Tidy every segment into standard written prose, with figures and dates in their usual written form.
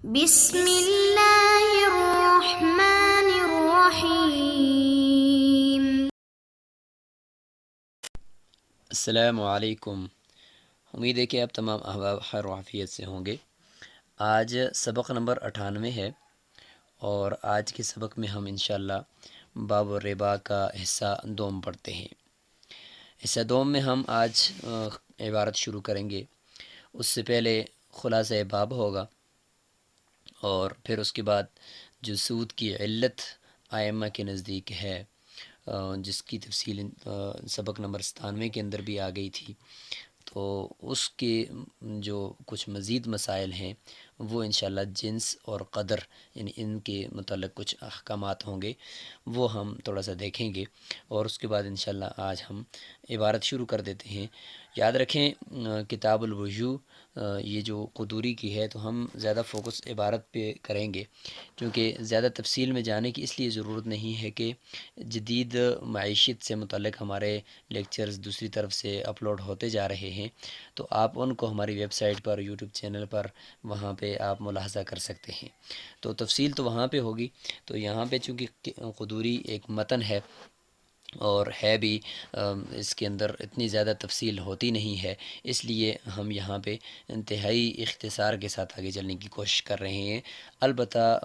بسم اللہ الرحمن الرحیم۔ السلام علیکم۔ امید ہے کہ آپ تمام احباب خیر و عافیت سے ہوں گے۔ آج سبق نمبر 98 ہے اور آج کے سبق میں ہم انشاءاللہ باب الربا کا حصہ دوم پڑھتے ہیں۔ حصہ دوم میں ہم آج عبارت شروع کریں گے۔ اس سے پہلے خلاصہ باب ہوگا اور پھر اس کے بعد جو سود کی علت ائمہ کے نزدیک ہے، جس کی تفصیل سبق نمبر 97 کے اندر بھی آ گئی تھی، تو اس کے جو کچھ مزید مسائل ہیں وہ انشاءاللہ جنس اور قدر یعنی ان کے متعلق کچھ احکامات ہوں گے، وہ ہم تھوڑا سا دیکھیں گے اور اس کے بعد انشاءاللہ آج ہم عبارت شروع کر دیتے ہیں۔ یاد رکھیں کتاب الوضو یہ جو قدوری کی ہے، تو ہم زیادہ فوکس عبارت پہ کریں گے کیونکہ زیادہ تفصیل میں جانے کی اس لیے ضرورت نہیں ہے کہ جدید معیشت سے متعلق ہمارے لیکچرز دوسری طرف سے اپلوڈ ہوتے جا رہے ہیں، تو آپ ان کو ہماری ویب سائٹ پر، یوٹیوب چینل پر، وہاں پہ آپ ملاحظہ کر سکتے ہیں۔ تو تفصیل تو وہاں پہ ہوگی، تو یہاں پہ چونکہ قدوری ایک متن ہے اور ہے بھی اس کے اندر اتنی زیادہ تفصیل ہوتی نہیں ہے، اس لیے ہم یہاں پہ انتہائی اختصار کے ساتھ آگے چلنے کی کوشش کر رہے ہیں۔ البتہ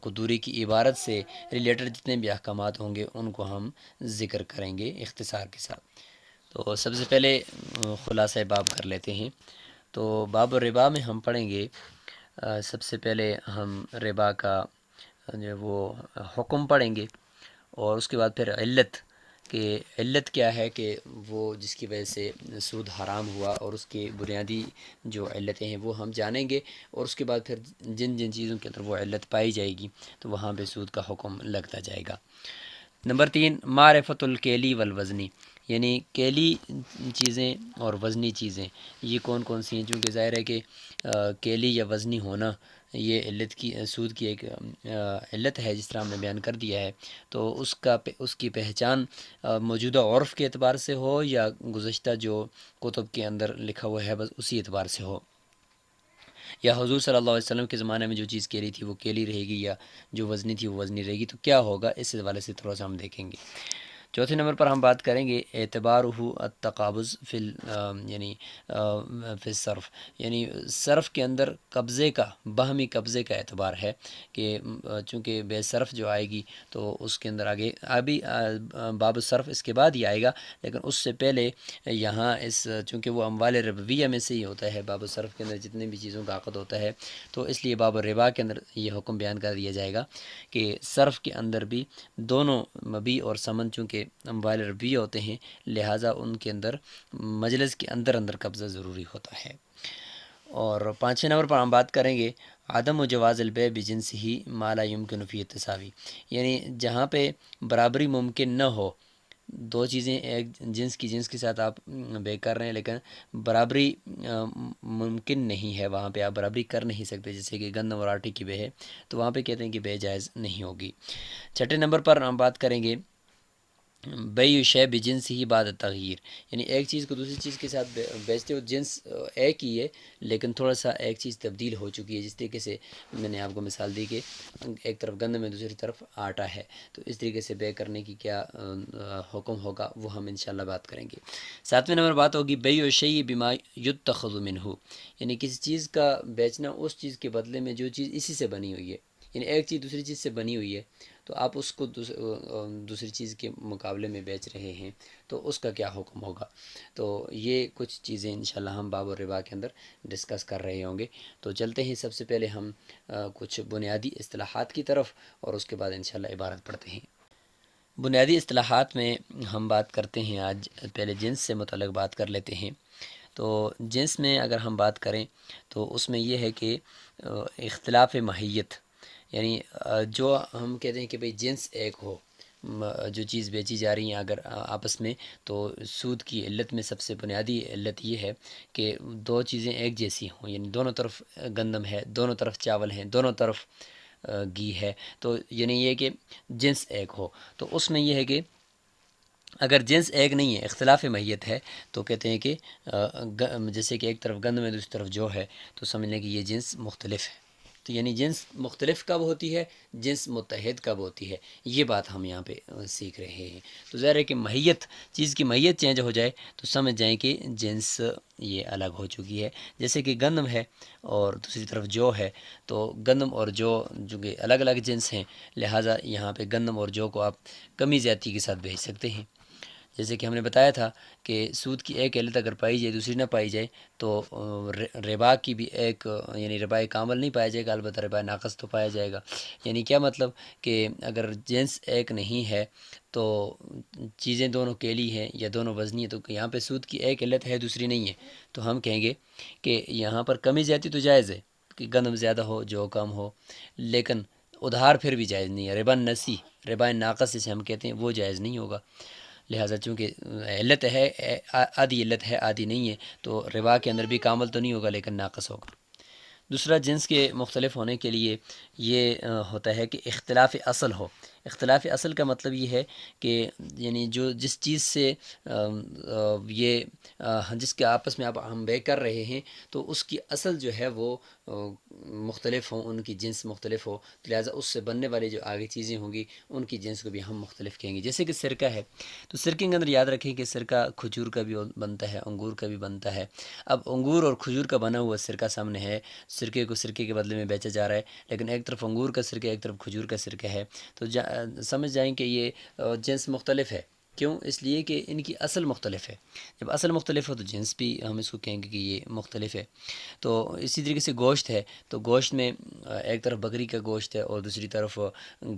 قدوری کی عبارت سے ریلیٹڈ جتنے بھی احکامات ہوں گے ان کو ہم ذکر کریں گے اختصار کے ساتھ۔ تو سب سے پہلے خلاصہ باب کر لیتے ہیں۔ تو باب الربا میں ہم پڑھیں گے، سب سے پہلے ہم ربا کا جو وہ حکم پڑھیں گے اور اس کے بعد پھر علت، کہ علت کیا ہے کہ وہ جس کی وجہ سے سود حرام ہوا اور اس کے بنیادی جو علتیں ہیں وہ ہم جانیں گے، اور اس کے بعد پھر جن جن چیزوں کے اندر وہ علت پائی جائے گی تو وہاں پہ سود کا حکم لگتا جائے گا۔ نمبر 3، معرفت الکیلی والوزنی، یعنی کیلی چیزیں اور وزنی چیزیں یہ کون کون سی ہیں، چونکہ ظاہر ہے کہ کیلی یا وزنی ہونا یہ علت کی سود کی ایک علت ہے، جس طرح ہم نے بیان کر دیا ہے، تو اس کی پہچان موجودہ عرف کے اعتبار سے ہو یا گزشتہ جو کتب کے اندر لکھا ہوا ہے بس اسی اعتبار سے ہو، یا حضور صلی اللہ علیہ وسلم کے زمانے میں جو چیز کیلی تھی وہ کیلی رہے گی یا جو وزنی تھی وہ وزنی رہے گی، تو کیا ہوگا اس حوالے سے تھوڑا سا ہم دیکھیں گے۔ چوتھے نمبر پر ہم بات کریں گے اعتبارہ التقابض فی الصرف، یعنی صرف کے اندر قبضے کا، باہمی قبضے کا اعتبار ہے کہ چونکہ بے صرف جو آئے گی تو اس کے اندر آگے ابھی باب الصرف اس کے بعد ہی آئے گا، لیکن اس سے پہلے یہاں چونکہ وہ اموال ربویہ میں سے ہی ہوتا ہے، باب الصرف کے اندر جتنے بھی چیزوں کا عقد ہوتا ہے، تو اس لیے باب الربا کے اندر یہ حکم بیان کر دیا جائے گا کہ صرف کے اندر بھی دونوں مبیع اور ثمن چونکہ اموال ربویہ ہوتے ہیں، لہٰذا ان کے اندر مجلس کے اندر قبضہ ضروری ہوتا ہے۔ اور 5ویں نمبر پر ہم بات کریں گے عدم و جواز البیع بجنس ہی ما لا یمکن فی التساوی، یعنی جہاں پہ برابری ممکن نہ ہو، دو چیزیں ایک جنس کے ساتھ آپ بے کر رہے ہیں لیکن برابری ممکن نہیں ہے، وہاں پہ آپ برابری کر نہیں سکتے، جیسے کہ گندم اور آٹے کی بے ہے تو وہاں پہ کہتے ہیں کہ بے جائز نہیں ہوگی۔ 6 نمبر پر ہم بات کریں گے بیع شے بجنس ہی بعد تغیر، یعنی ایک چیز کو دوسری چیز کے ساتھ بیچتے ہو، جنس ایک ہی ہے لیکن تھوڑا سا ایک چیز تبدیل ہو چکی ہے، جس طریقے سے میں نے آپ کو مثال دی کہ ایک طرف گندم ہے دوسری طرف آٹا ہے، تو اس طریقے سے بے کرنے کی کیا حکم ہوگا وہ ہم انشاءاللہ بات کریں گے۔ 7ویں نمبر بات ہوگی بیع الشیء بما یتخذ منہ، یعنی کسی چیز کا بیچنا اس چیز کے بدلے میں جو چیز اسی سے بنی ہوئی ہے، یعنی ایک چیز دوسری چیز سے بنی ہوئی ہے تو آپ اس کو دوسری چیز کے مقابلے میں بیچ رہے ہیں تو اس کا کیا حکم ہوگا۔ تو یہ کچھ چیزیں انشاءاللہ ہم باب الربا کے اندر ڈسکس کر رہے ہوں گے۔ تو چلتے ہیں سب سے پہلے ہم کچھ بنیادی اصطلاحات کی طرف اور اس کے بعد انشاءاللہ عبارت پڑھتے ہیں۔ بنیادی اصطلاحات میں ہم بات کرتے ہیں، آج پہلے جنس سے متعلق بات کر لیتے ہیں۔ تو جنس میں اگر ہم بات کریں تو اس میں یہ ہے کہ اختلاف ماہیت، یعنی جو ہم کہتے ہیں کہ بھئی جنس ایک ہو، جو چیز بیچی جا رہی ہیں اگر آپس میں، تو سود کی علت میں سب سے بنیادی علت یہ ہے کہ دو چیزیں ایک جیسی ہوں، یعنی دونوں طرف گندم ہے، دونوں طرف چاول ہیں، دونوں طرف گھی ہے، تو یعنی یہ کہ جنس ایک ہو۔ تو اس میں یہ ہے کہ اگر جنس ایک نہیں ہے، اختلاف ماہیت ہے، تو کہتے ہیں کہ جیسے کہ ایک طرف گندم ہے دوسری طرف جو ہے، تو سمجھ لیں کہ یہ جنس مختلف ہے۔ تو یعنی جنس مختلف کب ہوتی ہے، جنس متحد کب ہوتی ہے، یہ بات ہم یہاں پہ سیکھ رہے ہیں۔ تو ظاہر ہے کہ ماہیت، چیز کی ماہیت چینج ہو جائے تو سمجھ جائیں کہ جنس یہ الگ ہو چکی ہے۔ جیسے کہ گندم ہے اور دوسری طرف جو ہے، تو گندم اور جو کہ الگ الگ جنس ہیں، لہٰذا یہاں پہ گندم اور جو کو آپ کمی زیادتی کے ساتھ بھیج سکتے ہیں۔ جیسے کہ ہم نے بتایا تھا کہ سود کی ایک علت اگر پائی جائے دوسری نہ پائی جائے تو ربا کی بھی ایک یعنی ربا کامل نہیں پایا جائے گا، البتہ ربا ناقص تو پایا جائے گا۔ یعنی کیا مطلب کہ اگر جنس ایک نہیں ہے تو چیزیں دونوں کیلی ہیں یا دونوں وزنی ہیں، تو یہاں پہ سود کی ایک علت ہے دوسری نہیں ہے، تو ہم کہیں گے کہ یہاں پر کمی زیادتی تو جائز ہے کہ گندم زیادہ ہو جو کم ہو، لیکن ادھار پھر بھی جائز نہیں ہے۔ ربا نسی، ربا ناقص جسے ہم کہتے ہیں، وہ جائز نہیں ہوگا۔ لہٰذا چونکہ علت ہے، آدھی علت ہے آدھی نہیں ہے، تو ربا کے اندر بھی کامل تو نہیں ہوگا لیکن ناقص ہوگا۔ دوسرا، جنس کے مختلف ہونے کے لیے یہ ہوتا ہے کہ اختلاف اصل ہو۔ اختلاف اصل کا مطلب یہ ہے کہ یعنی جو جس چیز سے یہ جس کے آپس میں ہم بے کر رہے ہیں، تو اس کی اصل جو ہے وہ مختلف ہوں، ان کی جنس مختلف ہو، تو لہٰذا اس سے بننے والی جو آگے چیزیں ہوں گی ان کی جنس کو بھی ہم مختلف کہیں گے۔ جیسے کہ سرکہ ہے، تو سرکے کے اندر یاد رکھیں کہ سرکہ کھجور کا بھی بنتا ہے، انگور کا بھی بنتا ہے۔ اب انگور اور کھجور کا بنا ہوا سرکہ سامنے ہے، سرکے کو سرکے کے بدلے میں بیچا جا رہا ہے، لیکن ایک طرف انگور کا سرکہ ایک طرف کھجور کا سرکہ ہے، تو سمجھ جائیں کہ یہ جنس مختلف ہے۔ کیوں؟ اس لیے کہ ان کی اصل مختلف ہے۔ جب اصل مختلف ہو تو جنس بھی ہم اس کو کہیں گے کہ یہ مختلف ہے۔ تو اسی طریقے سے گوشت ہے، تو گوشت میں ایک طرف بکری کا گوشت ہے اور دوسری طرف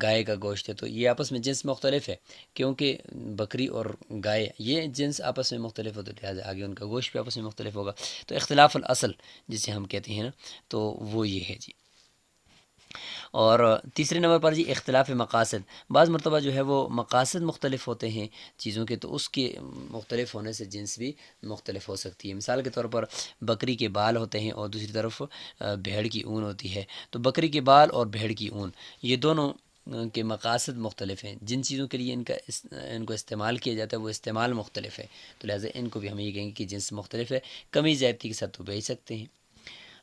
گائے کا گوشت ہے، تو یہ آپس میں جنس مختلف ہے، کیونکہ بکری اور گائے یہ جنس آپس میں مختلف ہوتے، لہٰذا آگے ان کا گوشت بھی آپس میں مختلف ہوگا۔ تو اختلاف الاصل جسے ہم کہتے ہیں نا، تو وہ یہ ہے جی۔ اور تیسرے نمبر پر جی اختلاف مقاصد۔ بعض مرتبہ جو ہے وہ مقاصد مختلف ہوتے ہیں چیزوں کے، تو اس کے مختلف ہونے سے جنس بھی مختلف ہو سکتی ہے۔ مثال کے طور پر بکری کے بال ہوتے ہیں اور دوسری طرف بھیڑ کی اون ہوتی ہے، تو بکری کے بال اور بھیڑ کی اون یہ دونوں کے مقاصد مختلف ہیں، جن چیزوں کے لیے ان کو استعمال کیا جاتا ہے وہ استعمال مختلف ہے، تو لہٰذا ان کو بھی ہم یہ کہیں گے کہ جنس مختلف ہے، کمی زیادتی کے ساتھ تو بیچ سکتے ہیں۔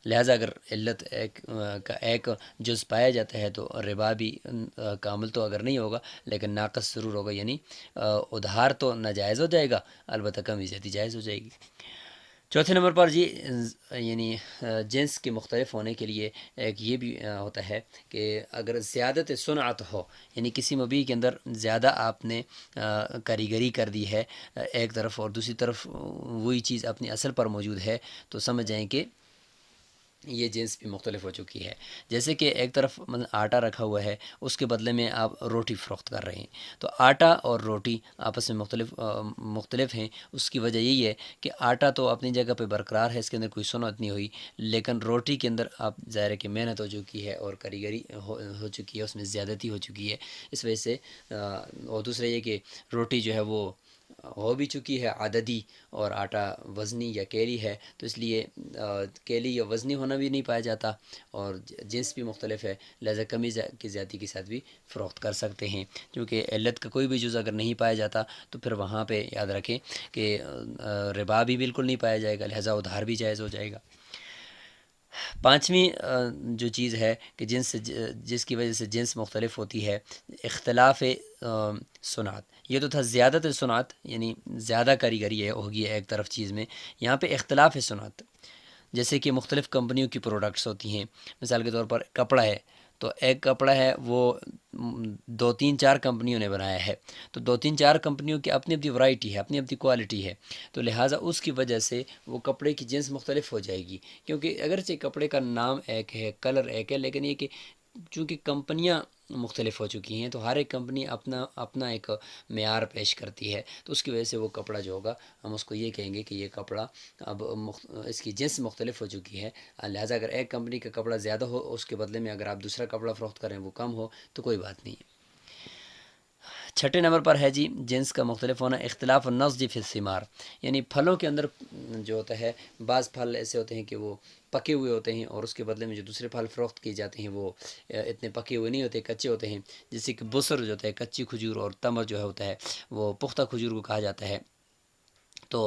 لہٰذا اگر علت کا ایک جز پایا جاتا ہے تو ربا بھی کامل تو اگر نہیں ہوگا لیکن ناقص ضرور ہوگا، یعنی ادھار تو ناجائز ہو جائے گا، البتہ کمی زیادتی جائز ہو جائے گی۔ چوتھے نمبر پر جی یعنی جنس کے مختلف ہونے کے لیے ایک یہ بھی ہوتا ہے کہ اگر زیادت صنعت ہو، یعنی کسی مبیع کے اندر زیادہ آپ نے کاریگری کر دی ہے ایک طرف اور دوسری طرف وہی چیز اپنی اصل پر موجود ہے، تو سمجھ جائیں کہ یہ جنس بھی مختلف ہو چکی ہے۔ جیسے کہ ایک طرف آٹا رکھا ہوا ہے، اس کے بدلے میں آپ روٹی فروخت کر رہے ہیں، تو آٹا اور روٹی آپس میں مختلف ہیں۔ اس کی وجہ یہی ہے کہ آٹا تو اپنی جگہ پہ برقرار ہے، اس کے اندر کوئی صنعت نہیں ہوئی، لیکن روٹی کے اندر آپ ظاہر ہے کہ محنت ہو چکی ہے اور کاریگری ہو چکی ہے، اس میں زیادتی ہو چکی ہے، اس وجہ سے اور دوسرا یہ کہ روٹی جو ہے وہ ہو بھی چکی ہے عددی اور آٹا وزنی یا کیلی ہے، تو اس لیے کیلی یا وزنی ہونا بھی نہیں پایا جاتا اور جنس بھی مختلف ہے، لہذا کمی کی زیادتی کے ساتھ بھی فروخت کر سکتے ہیں، کیونکہ علت کا کوئی بھی جز اگر نہیں پایا جاتا تو پھر وہاں پہ یاد رکھیں کہ ربا بھی بالکل نہیں پایا جائے گا، لہذا ادھار بھی جائز ہو جائے گا۔ پانچویں جو چیز ہے کہ جس کی وجہ سے جنس مختلف ہوتی ہے، اختلاف صنعت۔ یہ تو تھا زیادت صنعت، یعنی زیادہ کاریگری ہوگی ایک طرف چیز میں، یہاں پہ اختلاف صنعت، جیسے کہ مختلف کمپنیوں کی پروڈکٹس ہوتی ہیں۔ مثال کے طور پر کپڑا ہے، تو ایک کپڑا ہے وہ 2-3-4 کمپنیوں نے بنایا ہے، تو 2-3-4 کمپنیوں کی اپنی اپنی ورائٹی ہے، اپنی اپنی کوالٹی ہے، تو لہٰذا اس کی وجہ سے وہ کپڑے کی جنس مختلف ہو جائے گی، کیونکہ اگرچہ کپڑے کا نام ایک ہے، کلر ایک ہے، لیکن یہ کہ چونکہ کمپنیاں مختلف ہو چکی ہیں، تو ہر ایک کمپنی اپنا ایک معیار پیش کرتی ہے، تو اس کی وجہ سے وہ کپڑا جو ہوگا ہم اس کو یہ کہیں گے کہ یہ کپڑا اب اس کی جنس مختلف ہو چکی ہے، لہٰذا اگر ایک کمپنی کا کپڑا زیادہ ہو اس کے بدلے میں اگر آپ دوسرا کپڑا فروخت کریں وہ کم ہو تو کوئی بات نہیں ہے۔ چھٹے نمبر پر ہے جی جنس کا مختلف ہونا، اختلاف النضج فی الثمار، یعنی پھلوں کے اندر جو ہوتا ہے بعض پھل ایسے ہوتے ہیں کہ وہ پکے ہوئے ہوتے ہیں اور اس کے بدلے میں جو دوسرے پھل فروخت کیے جاتے ہیں وہ اتنے پکے ہوئے نہیں ہوتے، کچے ہوتے ہیں، جیسے کہ بسر جو ہوتا ہے کچی کھجور، اور تمر جو ہوتا ہے وہ پختہ کھجور کو کہا جاتا ہے۔ تو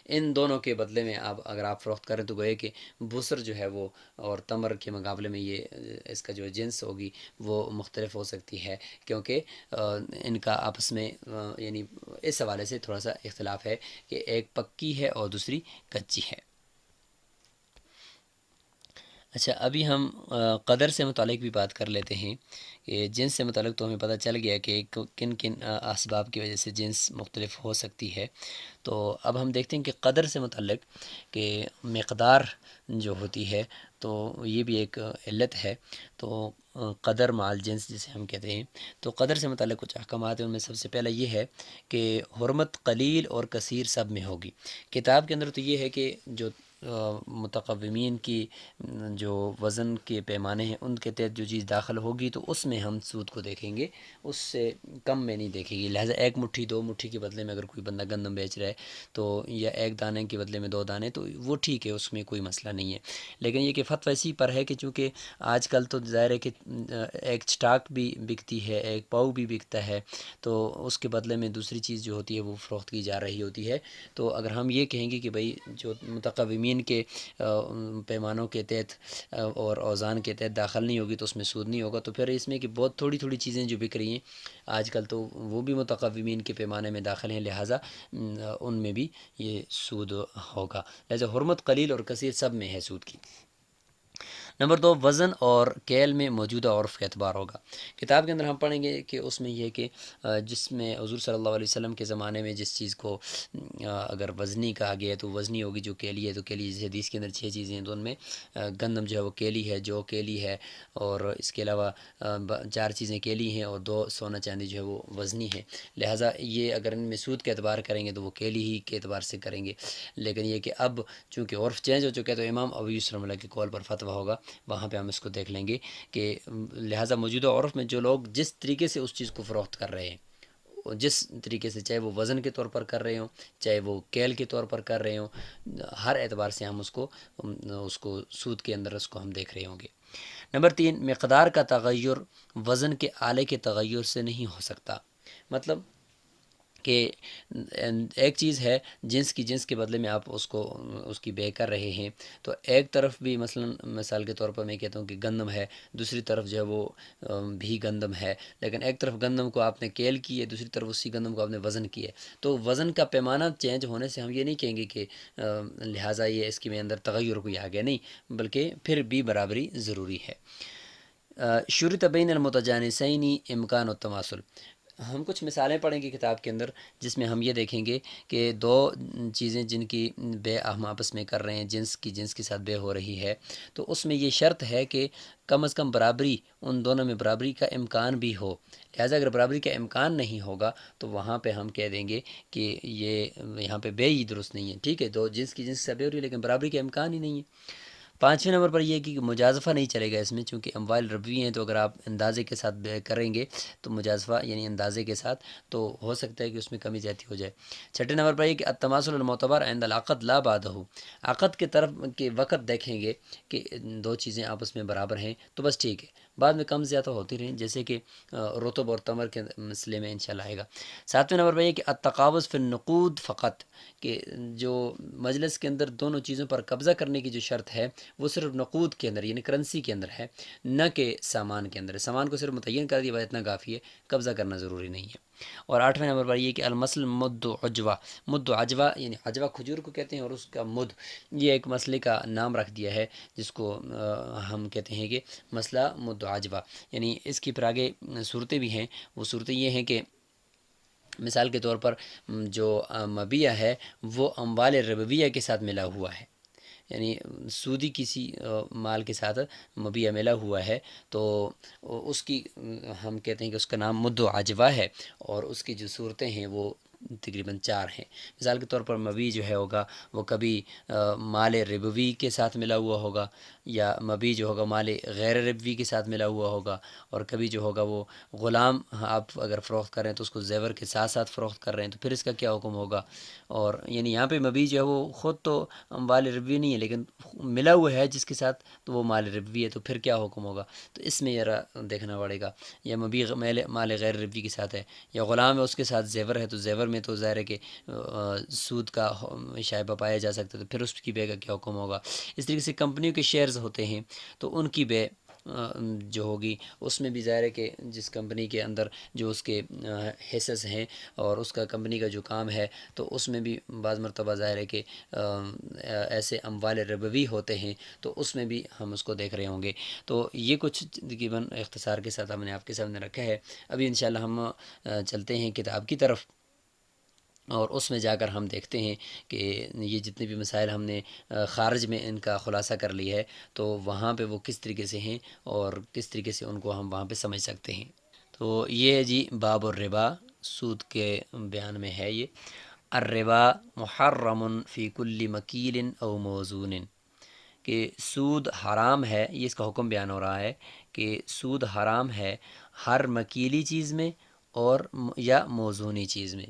ان دونوں کے بدلے میں آپ اگر آپ فروخت کریں تو گوئے کہ بسر جو ہے وہ اور تمر کے مقابلے میں یہ اس کا جو جنس ہوگی وہ مختلف ہو سکتی ہے، کیونکہ ان کا آپس میں یعنی اس حوالے سے تھوڑا سا اختلاف ہے کہ ایک پکی ہے اور دوسری کچی ہے۔ اچھا، ابھی ہم قدر سے متعلق بھی بات کر لیتے ہیں کہ جنس سے متعلق تو ہمیں پتہ چل گیا کہ کن کن اسباب کی وجہ سے جنس مختلف ہو سکتی ہے۔ تو اب ہم دیکھتے ہیں کہ قدر سے متعلق کہ مقدار جو ہوتی ہے تو یہ بھی ایک علت ہے۔ تو قدر مع الجنس جسے ہم کہتے ہیں، تو قدر سے متعلق کچھ احکامات ہیں، ان میں سب سے پہلا یہ ہے کہ حرمت قلیل اور کثیر سب میں ہوگی۔ کتاب کے اندر تو یہ ہے کہ جو متقومین کی جو وزن کے پیمانے ہیں ان کے تحت جو چیز داخل ہوگی تو اس میں ہم سود کو دیکھیں گے، اس سے کم میں نہیں دیکھیں گے۔ لہٰذا ایک مٹھی دو مٹھی کے بدلے میں اگر کوئی بندہ گندم بیچ رہا ہے تو یا ایک دانے کے بدلے میں دو دانے تو وہ ٹھیک ہے، اس میں کوئی مسئلہ نہیں ہے۔ لیکن یہ کہ فتویٰ اسی پر ہے کہ چونکہ آج کل تو ظاہر ہے کہ ایک چٹاک بھی بکتی ہے، ایک پاؤ بھی بکتا ہے، تو اس کے بدلے میں دوسری چیز جو ہوتی ہے وہ فروخت کی جا رہی ہوتی ہے۔ تو اگر ہم یہ کہیں گے کہ بھئی جو متقومین کے پیمانوں کے تحت اور اوزان کے تحت داخل نہیں ہوگی تو اس میں سود نہیں ہوگا، تو پھر اس میں کہ بہت تھوڑی تھوڑی چیزیں جو بک رہی ہیں آج کل تو وہ بھی متقومین کے پیمانے میں داخل ہیں، لہٰذا ان میں بھی یہ سود ہوگا۔ لہٰذا حرمت قلیل اور کثیر سب میں ہے سود کی۔ نمبر 2، وزن اور کیل میں موجودہ عرف کا اعتبار ہوگا۔ کتاب کے اندر ہم پڑھیں گے کہ اس میں یہ کہ جس میں حضور صلی اللہ علیہ وسلم کے زمانے میں جس چیز کو اگر وزنی کہا گیا ہے تو وزنی ہوگی، جو کیلی ہے تو کیلی، جیسے حدیث کے اندر 6 چیزیں ہیں تو ان میں گندم جو ہے وہ کیلی ہے، جو کیلی ہے، اور اس کے علاوہ 4 چیزیں کیلی ہیں اور 2 سونا چاندی جو ہے وہ وزنی ہے۔ لہٰذا یہ اگر ان میں سود کا اعتبار کریں گے تو وہ کیلی ہی کے اعتبار سے کریں گے۔ لیکن یہ کہ اب چونکہ عرف چینج ہو چکا ہے تو امام ابو یوسف رحمۃ اللہ کے قول پر فتویٰ ہوگا، وہاں پہ ہم اس کو دیکھ لیں گے کہ لہٰذا موجودہ عرف میں جو لوگ جس طریقے سے اس چیز کو فروخت کر رہے ہیں، جس طریقے سے، چاہے وہ وزن کے طور پر کر رہے ہوں، چاہے وہ کیل کے طور پر کر رہے ہوں، ہر اعتبار سے ہم اس کو سود کے اندر اس کو ہم دیکھ رہے ہوں گے۔ نمبر 3، مقدار کا تغیر وزن کے آلے کے تغیر سے نہیں ہو سکتا۔ مطلب کہ ایک چیز ہے جنس کے بدلے میں آپ اس کی بے کر رہے ہیں، تو ایک طرف بھی مثال کے طور پر میں کہتا ہوں کہ گندم ہے، دوسری طرف جو ہے وہ بھی گندم ہے، لیکن ایک طرف گندم کو آپ نے کیل کی ہے، دوسری طرف اسی گندم کو آپ نے وزن کی ہے، تو وزن کا پیمانہ چینج ہونے سے ہم یہ نہیں کہیں گے کہ لہٰذا یہ اس کے میں اندر تغیر کوئی آ گیا، نہیں، بلکہ پھر بھی برابری ضروری ہے۔ شرط بین المتجانسین امکان التماثل، ہم کچھ مثالیں پڑھیں گے کتاب کے اندر جس میں ہم یہ دیکھیں گے کہ 2 چیزیں جن کی بے ہم آپس میں کر رہے ہیں، جنس کے ساتھ بے ہو رہی ہے، تو اس میں یہ شرط ہے کہ کم از کم برابری، ان دونوں میں برابری کا امکان بھی ہو۔ لہٰذا اگر برابری کا امکان نہیں ہوگا تو وہاں پہ ہم کہہ دیں گے کہ یہاں پہ بے ہی درست نہیں ہے، ٹھیک ہے، 2 جنس کی سے بے ہو رہی ہے لیکن برابری کا امکان ہی نہیں ہے۔ 5ویں نمبر پر یہ کہ مجازفہ نہیں چلے گا اس میں، چونکہ اموال ربوی ہیں، تو اگر آپ اندازے کے ساتھ کریں گے تو مجازفہ یعنی اندازے کے ساتھ تو ہو سکتا ہے کہ اس میں کمی زیادتی ہو جائے۔ 6 نمبر پر یہ کہ التماثل المعتبر عند العقد لا بعدہ، عقد کے طرف کے وقت دیکھیں گے کہ 2 چیزیں آپس میں برابر ہیں تو بس ٹھیک ہے، بعد میں کم زیادہ ہوتی رہیں، جیسے کہ رطب اور تمر کے مسئلے میں انشاءاللہ آئے گا۔ 7ویں نمبر پر یہ کہ التقابض فی النقود فقط، کہ جو مجلس کے اندر دونوں چیزوں پر قبضہ کرنے کی جو شرط ہے وہ صرف نقود کے اندر یعنی کرنسی کے اندر ہے، نہ کہ سامان کے اندر ہے۔ سامان کو صرف متعین کر دیا، اتنا کافی ہے، قبضہ کرنا ضروری نہیں ہے۔ اور 8ویں نمبر پر یہ کہ المثل مد عجوہ، مد عجوہ یعنی عجوہ کھجور کو کہتے ہیں، اور اس کا مد، یہ ایک مسئلے کا نام رکھ دیا ہے جس کو ہم کہتے ہیں کہ مسئلہ مد عجوہ، یعنی اس کی پھر آگے صورتیں بھی ہیں۔ وہ صورتیں یہ ہیں کہ مثال کے طور پر جو مبیع ہے وہ اموال ربویہ کے ساتھ ملا ہوا ہے، یعنی سودی کسی مال کے ساتھ مبیع ملا ہوا ہے، تو اس کی ہم کہتے ہیں کہ اس کا نام مد عجوہ ہے، اور اس کی جو صورتیں ہیں وہ تقریباً 4 ہیں۔ مثال کے طور پر مبیع جو ہے ہوگا وہ کبھی مال ربوی کے ساتھ ملا ہوا ہوگا، یا مبیع جو ہوگا مال غیر ربوی کے ساتھ ملا ہوا ہوگا، اور کبھی جو ہوگا وہ غلام آپ اگر فروخت کر رہے ہیں تو اس کو زیور کے ساتھ ساتھ فروخت کر رہے ہیں تو پھر اس کا کیا حکم ہوگا۔ اور یعنی یہاں پہ مبیع جو ہے وہ خود تو مال ربوی نہیں ہے لیکن ملا ہوا ہے جس کے ساتھ، تو وہ مال ربوی ہے، تو پھر کیا حکم ہوگا، تو اس میں ذرا دیکھنا پڑے گا۔ یا مبیع مال غیر ربوی کے ساتھ ہے، یا غلام ہے اس کے ساتھ زیور ہے تو زیور میں تو ظاہر ہے کہ سود کا شائبہ پایا جا سکتا ہے، تو پھر اس کی بے کا کیا حکم ہوگا۔ اس طریقے سے کمپنیوں کے شیئرز ہوتے ہیں تو ان کی بے جو ہوگی اس میں بھی ظاہر ہے کہ جس کمپنی کے اندر جو اس کے حصص ہیں اور اس کا کمپنی کا جو کام ہے تو اس میں بھی بعض مرتبہ ظاہر ہے کہ ایسے اموال ربوی ہوتے ہیں، تو اس میں بھی ہم اس کو دیکھ رہے ہوں گے۔ تو یہ کچھ تقریباً اختصار کے ساتھ ہم نے آپ کے سامنے رکھا ہے۔ ابھی انشاءاللہ ہم چلتے ہیں کتاب کی طرف، اور اس میں جا کر ہم دیکھتے ہیں کہ یہ جتنے بھی مسائل ہم نے خارج میں ان کا خلاصہ کر لیا ہے تو وہاں پہ وہ کس طریقے سے ہیں اور کس طریقے سے ان کو ہم وہاں پہ سمجھ سکتے ہیں۔ تو یہ ہے جی باب الربا، سود کے بیان میں ہے یہ۔ الربا محرم فی کل مکیل او موزون، کہ سود حرام ہے، یہ اس کا حکم بیان ہو رہا ہے کہ سود حرام ہے ہر مکیلی چیز میں اور یا موزونی چیز میں،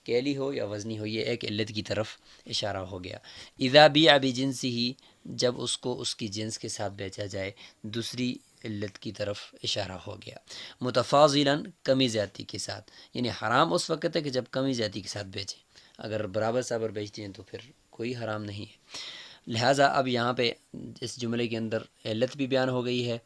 کیلی ہو یا وزنی ہو، یہ ایک علت کی طرف اشارہ ہو گیا۔ اذا بیع بجنسہ، جب اس کو اس کی جنس کے ساتھ بیچا جائے، دوسری علت کی طرف اشارہ ہو گیا۔ متفاضلاً، کمی زیادتی کے ساتھ، یعنی حرام اس وقت ہے کہ جب کمی زیادتی کے ساتھ بیچیں، اگر برابر سابر بیچتے ہیں تو پھر کوئی حرام نہیں ہے۔ لہٰذا اب یہاں پہ اس جملے کے اندر علت بھی بیان ہو گئی ہے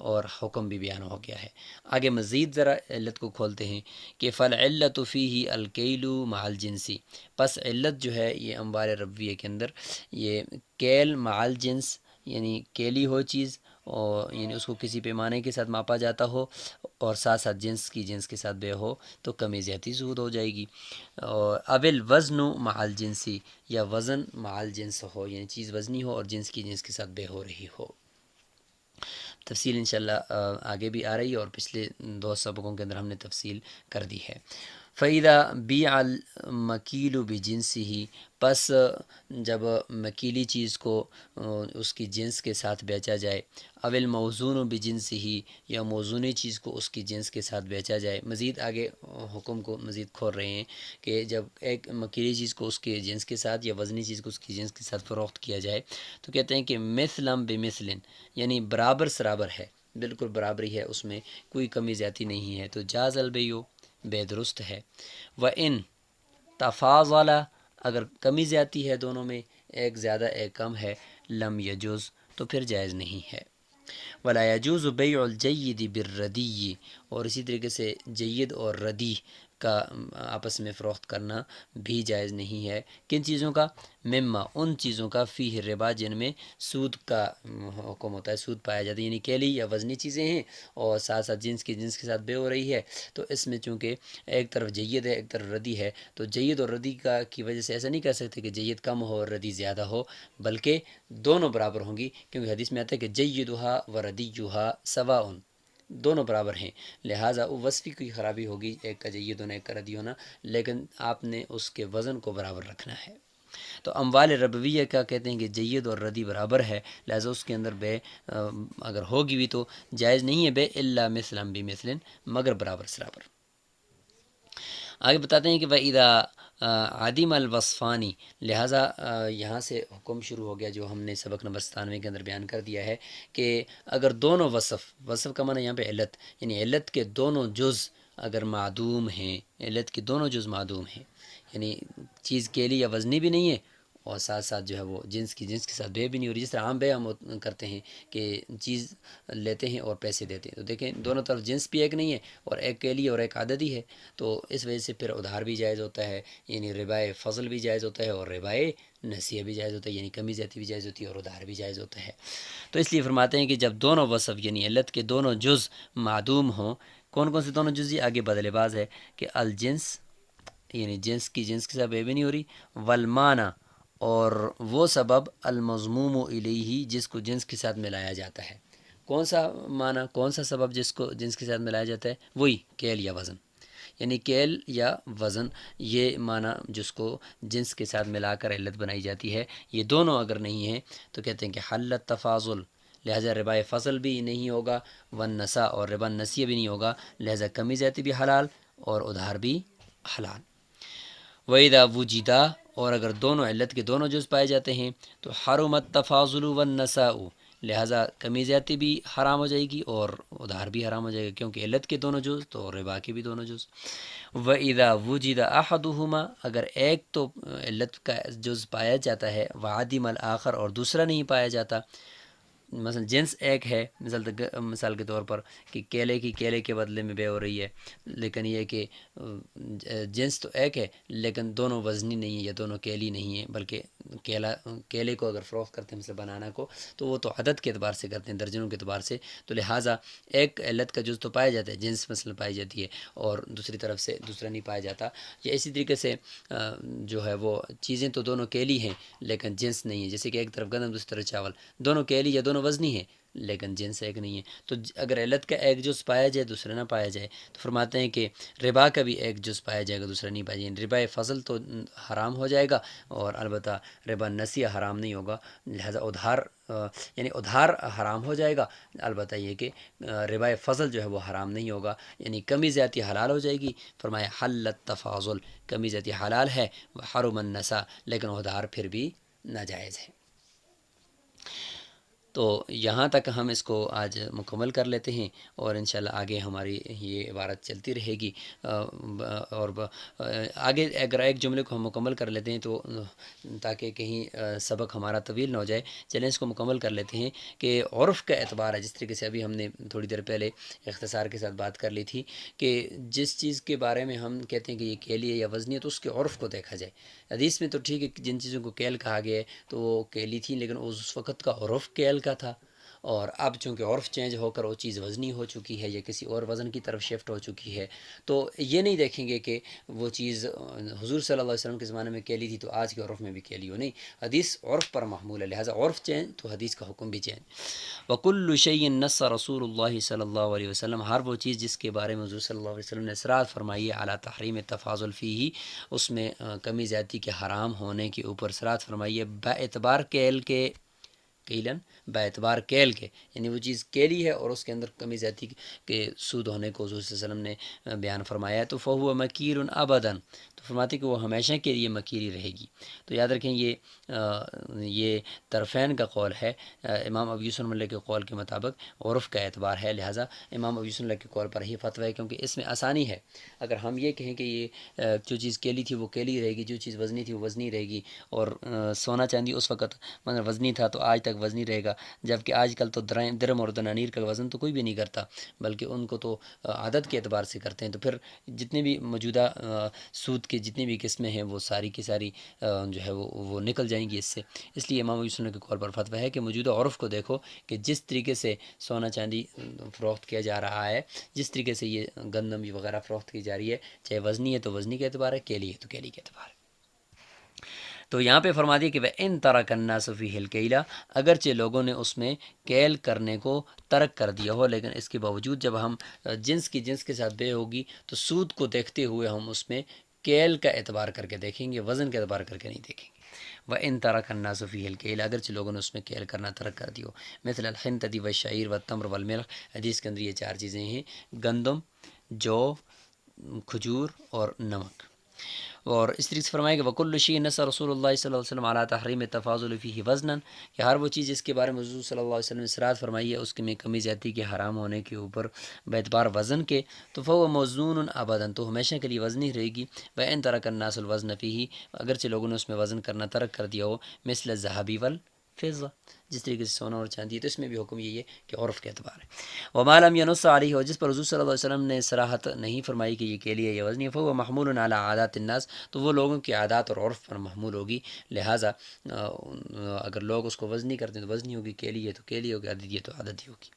اور حکم بھی بیان ہو گیا ہے۔ آگے مزید ذرا علت کو کھولتے ہیں کہ فالعلۃ فیہ الکیل مع الجنسی، پس علت جو ہے یہ اموال ربویہ کے اندر یہ کیل مع الجنس، یعنی کیلی ہو چیز اور یعنی اس کو کسی پیمانے کے ساتھ ماپا جاتا ہو اور ساتھ ساتھ جنس کے ساتھ بے ہو تو کمی زیادتی سود ہو جائے گی۔ اور اول وزن مع الجنسی، یا وزن مع الجنس ہو، یعنی چیز وزنی ہو اور جنس کے ساتھ بے ہو رہی ہو۔ تفصیل انشاءاللہ آگے بھی آ رہی ہے اور پچھلے 2 سبقوں کے اندر ہم نے تفصیل کر دی ہے۔ فَإِذَا بِيعَ الْمَكِيلُ بِجِنسِهِ، پس جب مکیلی چیز کو اس کی جنس کے ساتھ بیچا جائے، او الموزون بجنسہ، یا موزونی چیز کو اس کی جنس کے ساتھ بیچا جائے۔ مزید آگے حکم کو مزید کھول رہے ہیں کہ جب ایک مکیلی چیز کو اس کے جنس کے ساتھ یا وزنی چیز کو اس کی جنس کے ساتھ فروخت کیا جائے تو کہتے ہیں کہ مثلا بمثل، یعنی برابر سرابر ہے، بالکل برابری ہے، اس میں کوئی کمی زیادتی نہیں ہے، تو جاز البیع، بے درست ہے۔ وَإِن تفاضل، اگر کمی زیادتی ہے دونوں میں، ایک زیادہ ایک کم ہے، لم یجوز، تو پھر جائز نہیں ہے۔ ولا یجوز بیع الجید بالردی، اور اسی طریقے سے جید اور ردی کا آپس میں فروخت کرنا بھی جائز نہیں ہے۔ کن چیزوں کا؟ مما، ان چیزوں کا، فیہ ربا، جن میں سود کا حکم ہوتا ہے، سود پایا جاتا ہے، یعنی کیلی یا وزنی چیزیں ہیں اور ساتھ ساتھ جنس کے ساتھ بے ہو رہی ہے، تو اس میں چونکہ ایک طرف جید ہے ایک طرف ردی ہے، تو جید اور ردی کی وجہ سے ایسا نہیں کہہ سکتے کہ جید کم ہو اور ردی زیادہ ہو، بلکہ دونوں برابر ہوں گی، کیونکہ حدیث میں آتا ہے کہ جیدھا و ردیھا سواء، دونوں برابر ہیں، لہٰذا وہ وصفی کی خرابی ہوگی، ایک کا جید ہونا ایک کا ردی ہونا، لیکن آپ نے اس کے وزن کو برابر رکھنا ہے۔ تو اموال ربویہ کا کہتے ہیں کہ جید اور ردی برابر ہے، لہٰذا اس کے اندر بے اگر ہوگی بھی تو جائز نہیں ہے بے، الا مثلا بمثل، مگر برابر سرابر۔ آگے بتاتے ہیں کہ وَإِذَا عَدِمَ الْوَصْفَانِ، لہٰذا یہاں سے حکم شروع ہو گیا جو ہم نے سبق نمبر 97 کے اندر بیان کر دیا ہے کہ اگر دونوں وصف کا معنی یہاں پہ علت، یعنی علت کے دونوں جز اگر معدوم ہیں، علت کے دونوں جز معدوم ہیں، یعنی چیز کیلی یا وزنی بھی نہیں ہے اور ساتھ ساتھ جو ہے وہ جنس کے ساتھ بے بھی نہیں ہو رہی، جس طرح عام بے ہم کرتے ہیں کہ چیز لیتے ہیں اور پیسے دیتے ہیں، تو دیکھیں دونوں طرف جنس بھی ایک نہیں ہے اور ایک کیلی اور ایک عددی ہے، تو اس وجہ سے پھر ادھار بھی جائز ہوتا ہے، یعنی ربائے فضل بھی جائز ہوتا ہے اور ربائے نسیہ بھی جائز ہوتا ہے، یعنی کمی زیادتی بھی جائز ہوتی ہے اور ادھار بھی جائز ہوتا ہے۔ تو اس لیے فرماتے ہیں کہ جب دونوں وصف یعنی علت کے دونوں جز معدوم ہوں، کون کون سے دونوں جز؟ یہ آگے بدل باز ہے کہ الجنس، یعنی جنس کے ساتھ بے بھی نہیں ہو رہی، والمانع، اور وہ سبب المضموم الیہ، جس کو جنس کے ساتھ ملایا جاتا ہے۔ کون سا معنی، کون سا سبب جس کو جنس کے ساتھ ملایا جاتا ہے؟ وہی کیل یا وزن، یعنی کیل یا وزن، یہ معنی جس کو جنس کے ساتھ ملا کر علت بنائی جاتی ہے، یہ دونوں اگر نہیں ہیں تو کہتے ہیں کہ حلت تفاضل، لہٰذا ربا فضل بھی نہیں ہوگا، والنساء، اور ربا نسیہ بھی نہیں ہوگا، لہٰذا کمی زیادتی بھی حلال اور ادھار بھی حلال۔ وَإِذَا وُجِدَا، اور اگر دونوں علت کے دونوں جز پائے جاتے ہیں تو حرمت تفاضل والنساء، لہٰذا کمی زیادتی بھی حرام ہو جائے گی اور ادھار بھی حرام ہو جائے گا، کیونکہ علت کے دونوں جز تو ربا کے بھی دونوں جز۔ وَإِذَا وُجِدَ أَحَدُهُمَا، اگر ایک تو علت کا جز پایا جاتا ہے، وَعَدِمَ الْآخَر، اور دوسرا نہیں پایا جاتا، مثلا جنس ایک ہے، مثال کے طور پر کہ کیلے کے بدلے میں بے ہو رہی ہے، لیکن یہ کہ جنس تو ایک ہے لیکن دونوں وزنی نہیں ہیں یا دونوں کیلی نہیں ہیں، بلکہ کیلے کو اگر فروخت کرتے ہیں مثلا بنانا کو تو وہ تو عدد کے اعتبار سے کرتے ہیں، درجنوں کے اعتبار سے، تو لہٰذا ایک علت کا جز تو پایا جاتا ہے، جنس مثلا پائی جاتی ہے، اور دوسری طرف سے دوسرا نہیں پایا جاتا، یا اسی طریقے سے جو ہے وہ چیزیں تو دونوں کیلی ہیں لیکن جنس نہیں ہے، جیسے کہ ایک طرف گندم دوسری طرف چاول، دونوں کیلی یا دونوں وزنی ہیں لیکن جنس ایک نہیں ہے، تو اگر علت کا ایک جز پایا جائے دوسرا نہ پایا جائے تو فرماتے ہیں کہ ربا کا بھی ایک جز پایا جائے گا دوسرا نہیں پایا جائے گا، ربا فضل تو حرام ہو جائے گا اور البتہ ربا نسیہ حرام نہیں ہوگا، لہذا ادھار حرام ہو جائے گا، البتہ یہ کہ ربا فضل جو ہے وہ حرام نہیں ہوگا، یعنی کمی زیادتی حلال ہو جائے گی۔ فرمایا حل التفاضل، کمی زیادتی حلال ہے، حرم النسا، لیکن ادھار پھر بھی ناجائز ہے۔ تو یہاں تک ہم اس کو آج مکمل کر لیتے ہیں اور انشاءاللہ آگے ہماری یہ عبارت چلتی رہے گی، اور آگے اگر ایک جملے کو ہم مکمل کر لیتے ہیں تو تاکہ کہیں سبق ہمارا طویل نہ ہو جائے، چلیں اس کو مکمل کر لیتے ہیں کہ عرف کا اعتبار ہے، جس طریقے سے ابھی ہم نے تھوڑی دیر پہلے اختصار کے ساتھ بات کر لی تھی کہ جس چیز کے بارے میں ہم کہتے ہیں کہ یہ کیلی ہے یا وزنی ہے تو اس کے عرف کو دیکھا جائے۔ حدیث میں تو ٹھیک ہے جن چیزوں کو کیل کہا گیا ہے تو وہ کیلی تھیں، لیکن اس وقت کا عرف کیل کا تھا، اور اب چونکہ عرف چینج ہو کر وہ چیز وزنی ہو چکی ہے یا کسی اور وزن کی طرف شفٹ ہو چکی ہے، تو یہ نہیں دیکھیں گے کہ وہ چیز حضور صلی اللہ علیہ وسلم کے زمانے میں کیلی تھی تو آج کے عرف میں بھی کیلی ہو، نہیں، حدیث عرف پر محمول ہے، لہٰذا عرف چینج تو حدیث کا حکم بھی چینج۔ وَكُلُّ شَيْءٍ نَصَّ رسول اللہ صلی اللہ علیہ وسلم، ہر وہ چیز جس کے بارے میں حضور صلی اللہ علیہ وسلم نے اصرار فرمائی ہے علی تحریم التفاضل فیہ، اس میں کمی زیادتی کے حرام ہونے کے اوپر اصرار فرمائی ہے، باعتبار کیل کے، باعتبار کیل کے، یعنی وہ چیز کیلی ہے اور اس کے اندر کمی زیادتی کے سود ہونے کو حضور صلی اللہ علیہ وسلم نے بیان فرمایا ہے، تو فہو مکیر ابداً، تو فرماتے کہ وہ ہمیشہ کے لیے مکیری رہے گی۔ تو یاد رکھیں یہ طرفین کا قول ہے، امام ابو یوسف رحمۃ اللہ کے قول کے مطابق عرف کا اعتبار ہے، لہٰذا امام ابو یوسف رحمۃ اللہ کے قول پر ہی فتویٰ ہے، کیونکہ اس میں آسانی ہے۔ اگر ہم یہ کہیں کہ یہ جو چیز کیلی تھی وہ کیلی رہے گی، جو چیز وزنی تھی وہ وزنی رہے گی، اور سونا چاندی اس وقت مطلب وزنی تھا تو آج تک وزنی رہے گا، جبکہ آج کل تو درم اور دنانیر کا وزن تو کوئی بھی نہیں کرتا، بلکہ ان کو تو عدد کے اعتبار سے کرتے ہیں، تو پھر جتنے بھی موجودہ سود کے جتنی بھی قسمیں ہیں وہ ساری کی ساری جو ہے وہ نکل جائیں گی اس سے۔ اس لیے امام ابو یوسف کے قول پر فتویٰ ہے کہ موجودہ عرف کو دیکھو کہ جس طریقے سے سونا چاندی فروخت کیا جا رہا ہے، جس طریقے سے یہ گندم وغیرہ فروخت کی جا رہی ہے، چاہے وزنی ہے تو وزنی کے اعتبار ہے، کیلی ہے تو کیلی کے اعتبار ہے۔ تو یہاں پہ فرما دیا کہ وَإِن تَرَكَ النَّاسُ فِيهِ الْكَيْلَ، اگرچہ لوگوں نے اس میں کیل کرنے کو ترک کر دیا ہو، لیکن اس کے باوجود جب ہم جنس کے ساتھ بے ہوگی تو سود کو دیکھتے ہوئے ہم اس میں کیل کا اعتبار کر کے دیکھیں گے، وزن کا اعتبار کر کے نہیں دیکھیں گے۔ وَإِن تَرَكَ النَّاسُ فِيهِ الْكَيْلَ، اگرچہ لوگوں نے اس میں کیل کرنا ترک کر دیو، مثل الحنطة والشعير والتمر والملح، حدیث کے اندر یہ چار چیزیں ہیں، گندم، جو، کھجور اور نمک۔ اور اس طریقے سے فرمائے کہ وَكُلُّ شَيْءٍ نَصَّ رسول اللہ صلی اللہ علیہ وسلم علی تحریم التفاضل فیہ وزنا، کہ ہر وہ چیز جس کے بارے میں حضور صلی اللہ علیہ وسلم نے اصرار فرمائی ہے اس کے میں کمی زیادتی کے حرام ہونے کے اوپر باعتبار وزن کے، تو فهو موزون ابدا، تو ہمیشہ کے لیے وزنی رہے گی۔ وَإِن تَرَكَ النَّاسُ الْوَزْنَ فِيهِ، اگرچہ لوگوں نے اس میں وزن کرنا ترک کر دیا ہو، مثل الذهب والفضة، جس طریقے سے سونا اور چاندی ہے، تو اس میں بھی حکم یہی ہے کہ عرف کے اعتبار ہے۔ وما لم ينص علیہ، اور جس پر حضور صلی اللہ علیہ وسلم نے صراحت نہیں فرمائی کہ یہ کیلی ہے یا وزنی ہے، فهو محمول علی عادات الناس، تو وہ لوگوں کی عادات اور عرف پر محمول ہوگی، لہٰذا اگر لوگ اس کو وزنی کرتے ہیں تو وزنی ہوگی، کیلی ہے تو کیلی ہوگی، عددی ہے تو عددی ہوگی۔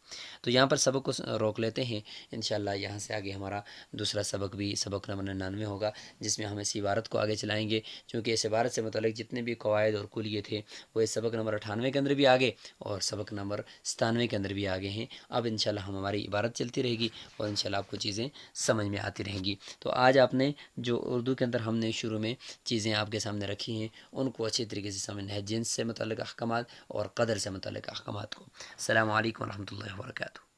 تو یہاں پر سبق کو روک لیتے ہیں، انشاءاللہ یہاں سے آگے ہمارا دوسرا سبق بھی سبق نمبر 99 ہوگا، جس میں ہم اس عبارت کو آگے چلائیں گے، چونکہ اس عبارت سے متعلق جتنے بھی قواعد اور کلیے تھے وہ اس سبق نمبر 98 کے اندر بھی آگے اور سبق نمبر 97 کے اندر بھی آگے ہیں۔ اب انشاءاللہ ہماری عبارت چلتی رہے گی اور انشاءاللہ آپ کو چیزیں سمجھ میں آتی رہیں گی۔ تو آج آپ نے جو اردو کے اندر ہم نے شروع میں چیزیں آپ کے سامنے رکھی ہیں ان کو اچھی طریقے سے سمجھنا ہے، جنس سے متعلق احکامات اور قدر سے متعلق احکامات کو۔ السلام علیکم ورحمۃ اللہ وبرکاتہ۔